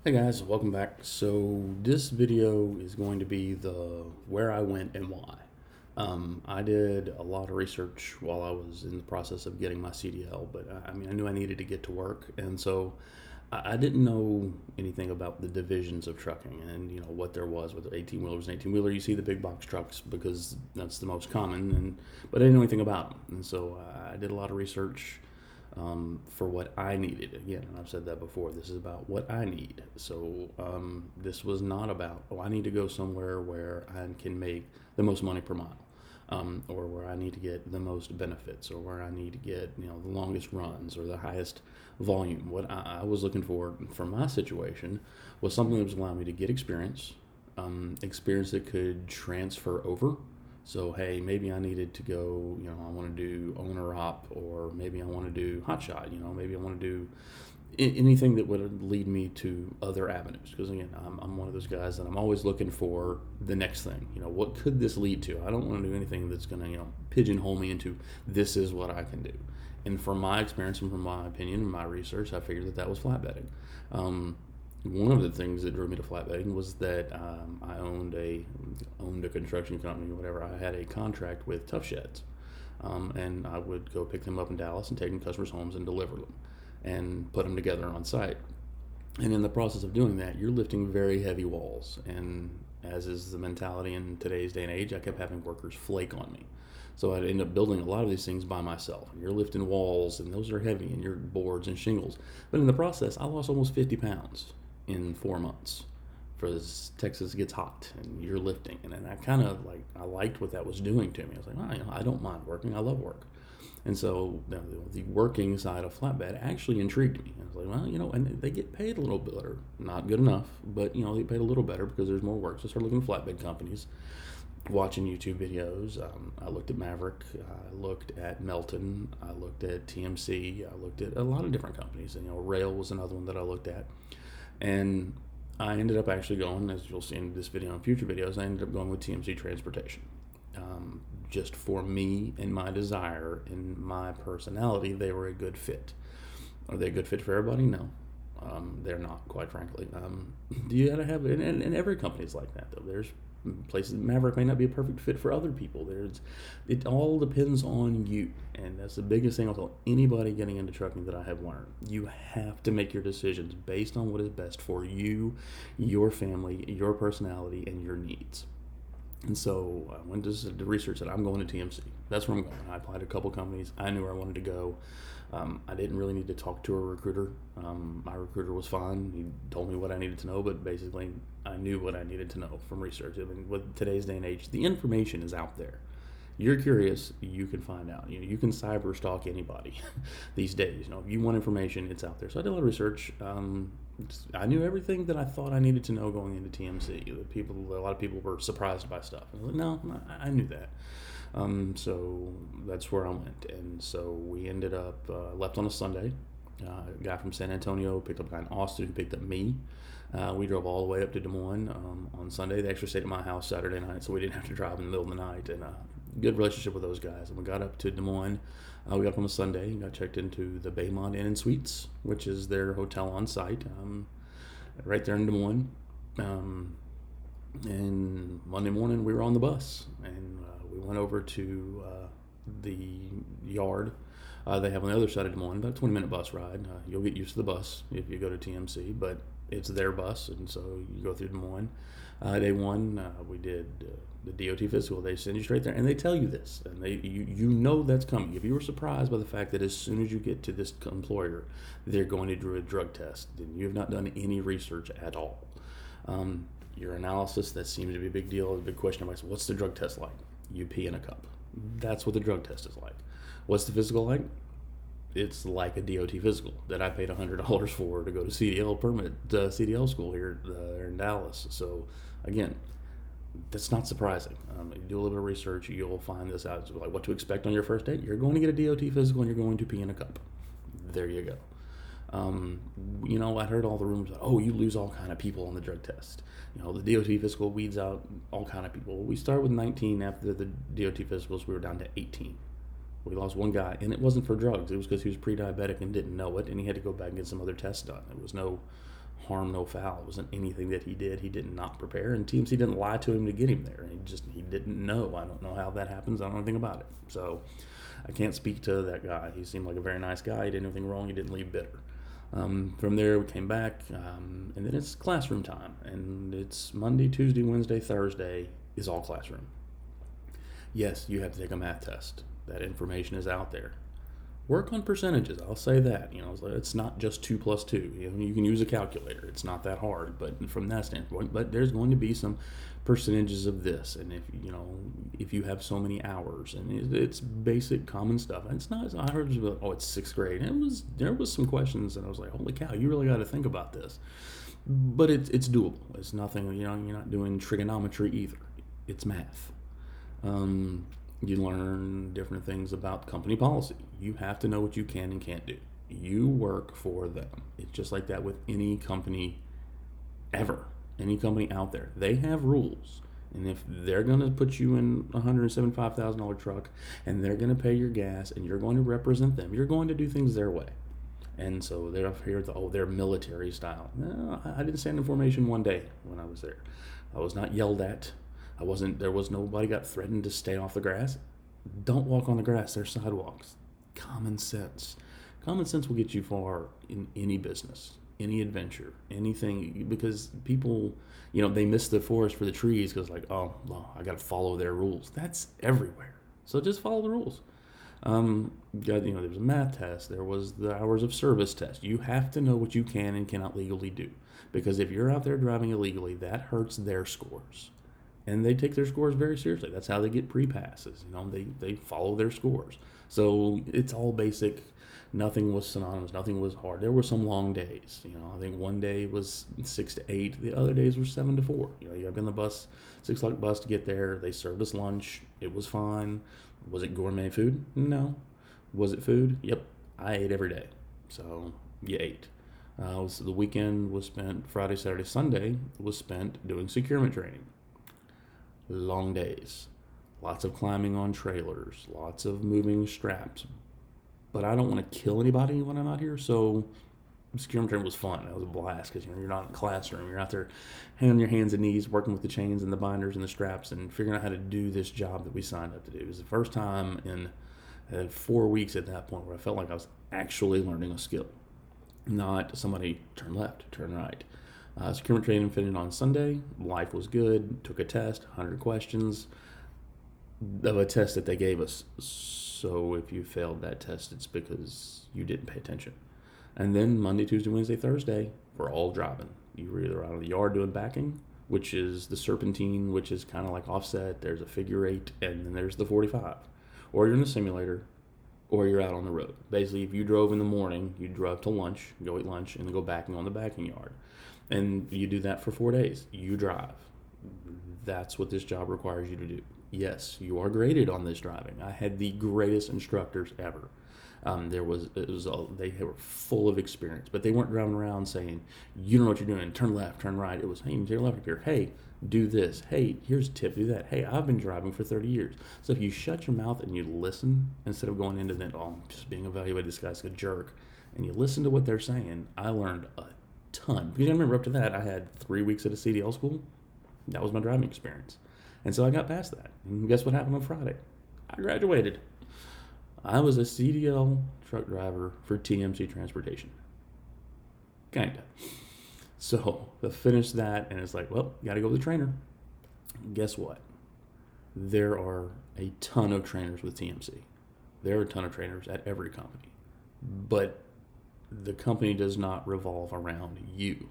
Hey guys, welcome back. So this video is going to be the where I went and why. I did a lot of research while I was in the process of getting my CDL, but I knew I needed to get to work, and so I didn't know anything about the divisions of trucking and what there was with 18 wheelers and 18 wheeler. You see the big box trucks because that's the most common, but I didn't know anything about them, and so I did a lot of research for what I needed. Again, and I've said that before, this is about what I need. So this was not about, I need to go somewhere where I can make the most money per mile. Or where I need to get the most benefits, or where I need to get the longest runs or the highest volume. What I was looking for my situation was something that was allowing me to get experience, experience that could transfer over. So hey, maybe I needed to go. I want to do owner op, or maybe I want to do hot shot. Maybe I want to do anything that would lead me to other avenues. Because again, I'm one of those guys that I'm always looking for the next thing. What could this lead to? I don't want to do anything that's going to pigeonhole me into this is what I can do. And from my experience and from my opinion and my research, I figured that was flatbedding. One of the things that drew me to flatbedding was that I owned a construction company or whatever. I had a contract with Tough Sheds, and I would go pick them up in Dallas and take them to customers' homes and deliver them and put them together on site. And in the process of doing that, you're lifting very heavy walls. And as is the mentality in today's day and age, I kept having workers flake on me. So I'd end up building a lot of these things by myself. And you're lifting walls, and those are heavy, and your boards and shingles. But in the process, I lost almost 50 pounds in 4 months. For as Texas gets hot, and you're lifting, and then I liked what that was doing to me. I was like, well, I don't mind working. I love work. And so the working side of flatbed actually intrigued me. I was like, well, and they get paid a little bit better. Not good enough, but, they paid a little better because there's more work. So I started looking at flatbed companies, watching YouTube videos. I looked at Maverick. I looked at Melton. I looked at TMC. I looked at a lot of different companies. And, Rail was another one that I looked at. And I ended up actually going, as you'll see in this video and future videos, I ended up going with TMC Transportation. Just for me and my desire and my personality, they were a good fit. Are they a good fit for everybody? No. They're not, quite frankly. You gotta have, and every company is like that, though. There's places, Maverick may not be a perfect fit for other people. It all depends on you, and that's the biggest thing I'll tell anybody getting into trucking that I have learned. You have to make your decisions based on what is best for you, your family, your personality, and your needs. And so I went to research that I'm going to TMC. That's where I'm going. I applied to a couple companies. I knew where I wanted to go. I didn't really need to talk to a recruiter. My recruiter was fine. He told me what I needed to know, but basically I knew what I needed to know from research. I mean, with today's day and age, the information is out there. You're curious, you can find out. You can cyber stalk anybody these days. If you want information, it's out there. So I did a lot of research. I knew everything that I thought I needed to know going into TMC. A lot of people were surprised by stuff. I was like, no, I knew that. So that's where I went. And so we ended up left on a Sunday. A guy from San Antonio picked up a guy in Austin who picked up me. We drove all the way up to Des Moines on Sunday. They actually stayed at my house Saturday night, so we didn't have to drive in the middle of the night. And good relationship with those guys. And we got up to Des Moines. We got up on a Sunday and got checked into the Baymont Inn and Suites, which is their hotel on site, right there in Des Moines. And Monday morning we were on the bus, and we went over to the yard. They have on the other side of Des Moines, about a 20-minute bus ride. You'll get used to the bus if you go to TMC, but it's their bus, and so you go through Des Moines. Day one, we did the DOT physical. They send you straight there, and they tell you this, and you know that's coming. If you were surprised by the fact that as soon as you get to this employer, they're going to do a drug test, then you have not done any research at all. Your analysis, that seems to be a big deal. A big question about what's the drug test like? You pee in a cup. That's what the drug test is like. What's the physical like? It's like a DOT physical that I paid $100 for to go to CDL school here in Dallas. So again, that's not surprising. You do a little bit of research, you'll find this out. So like what to expect on your first date. You're going to get a DOT physical and you're going to pee in a cup. There you go. I heard all the rumors that, you lose all kind of people on the drug test. The DOT physical weeds out all kind of people. We started with 19. After the DOT physicals, we were down to 18. We lost one guy, and it wasn't for drugs. It was because he was pre-diabetic and didn't know it, and he had to go back and get some other tests done. There was no harm, no foul. It wasn't anything that he did. He did not prepare, and TMC didn't lie to him to get him there. He didn't know. I don't know how that happens. I don't know anything about it. So I can't speak to that guy. He seemed like a very nice guy. He didn't do anything wrong. He didn't leave bitter. From there, we came back, and then it's classroom time, and it's Monday, Tuesday, Wednesday, Thursday is all classroom. Yes, you have to take a math test. That information is out there. Work on percentages. I'll say that. It's not just 2 plus 2. You can use a calculator. It's not that hard, but from that standpoint. But there's going to be some percentages of this, and if you have so many hours, and it's basic common stuff. It's not. I heard it's 6th grade. And there was some questions, and I was like, holy cow, you really got to think about this. But it's doable. It's nothing. You're not doing trigonometry either. It's math. You learn different things about company policy. You have to know what you can and can't do. You work for them. It's just like that with any company ever. Any company out there. They have rules. And if they're going to put you in a $175,000 truck and they're going to pay your gas and you're going to represent them, you're going to do things their way. And so they're up here, they're military style. No, I didn't stand in formation one day when I was there. I was not yelled at. Nobody got threatened to stay off the grass. Don't walk on the grass. There's sidewalks. Common sense. Common sense will get you far in any business, any adventure, anything, because people, they miss the forest for the trees because I got to follow their rules. That's everywhere. So just follow the rules. There was a math test. There was the hours of service test. You have to know what you can and cannot legally do, because if you're out there driving illegally, that hurts their scores. And they take their scores very seriously. That's how they get pre-passes. They follow their scores. So it's all basic. Nothing was synonymous. Nothing was hard. There were some long days. I think one day was 6 to 8. The other days were 7 to 4. You got on the bus, 6 o'clock bus to get there. They served us lunch. It was fine. Was it gourmet food? No. Was it food? Yep. I ate every day. So you ate. The weekend was spent, Friday, Saturday, Sunday was spent doing securement training. Long days, lots of climbing on trailers, lots of moving straps. But I don't want to kill anybody when I'm out here, so securement training was fun. That was a blast because you're not in the classroom. You're out there on your hands and knees working with the chains and the binders and the straps and figuring out how to do this job that we signed up to do. It was the first time in 4 weeks at that point where I felt like I was actually learning a skill, not somebody turn left, turn right. Securement training finished on Sunday. Life was good. Took a test, 100 questions of a test that they gave us. So if you failed that test, it's because you didn't pay attention. And then Monday, Tuesday, Wednesday, Thursday, we're all driving. You were either out of the yard doing backing, which is the serpentine, which is kind of like offset. There's a figure 8, and then there's the 45. Or you're in the simulator, or you're out on the road. Basically, if you drove in the morning, you drove to lunch, go eat lunch, and then go backing on the backing yard. And you do that for 4 days. You drive. That's what this job requires you to do. Yes, you are graded on this driving. I had the greatest instructors ever. They were full of experience, but they weren't driving around saying, you know what you're doing, turn left, turn right. It was, hey, you turn left up here. Hey, do this. Hey, here's a tip, do that. Hey, I've been driving for 30 years. So if you shut your mouth and you listen, instead of going into that, I'm just being evaluated, this guy's a jerk, and you listen to what they're saying, I learned a ton. Because I remember up to that, I had 3 weeks at a CDL school. That was my driving experience. And so I got past that. And guess what happened on Friday? I graduated. I was a CDL truck driver for TMC Transportation. Kinda. So I finished that, and it's like, well, got to go to the trainer. Guess what? There are a ton of trainers with TMC. There are a ton of trainers at every company. But the company does not revolve around you.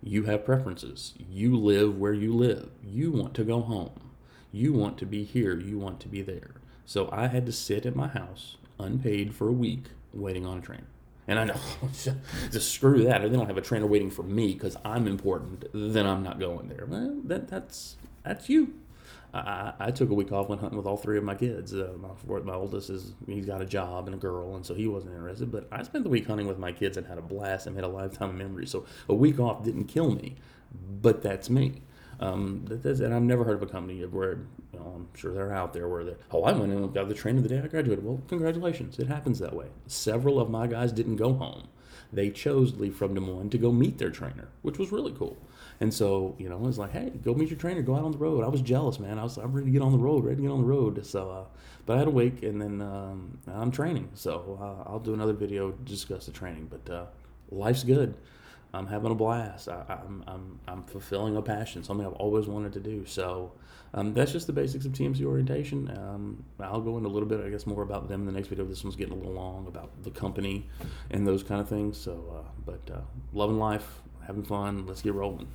You have preferences. You live where you live. You want to go home. You want to be here. You want to be there. So I had to sit at my house unpaid for a week waiting on a trainer. And I know, just screw that. They don't have a trainer waiting for me because I'm important. Then I'm not going there. Well, that's you. I took a week off, went hunting with all 3 of my kids. My oldest he's got a job and a girl, and so he wasn't interested. But I spent the week hunting with my kids and had a blast and had a lifetime of memories. So a week off didn't kill me, but that's me. And I've never heard of a company where I'm sure they're out there where I went in and got the training the day I graduated. Well, congratulations. It happens that way. Several of my guys didn't go home. They chose to leave from Des Moines to go meet their trainer, which was really cool. And so, I was like, hey, go meet your trainer, go out on the road. I was jealous, man. I'm ready to get on the road, So, but I had a week, and then I'm training. So I'll do another video to discuss the training. But life's good. I'm having a blast. I'm fulfilling a passion, something I've always wanted to do. So that's just the basics of TMC orientation. I'll go into a little bit, I guess, more about them in the next video. This one's getting a little long about the company and those kind of things. So, but loving life, having fun. Let's get rolling.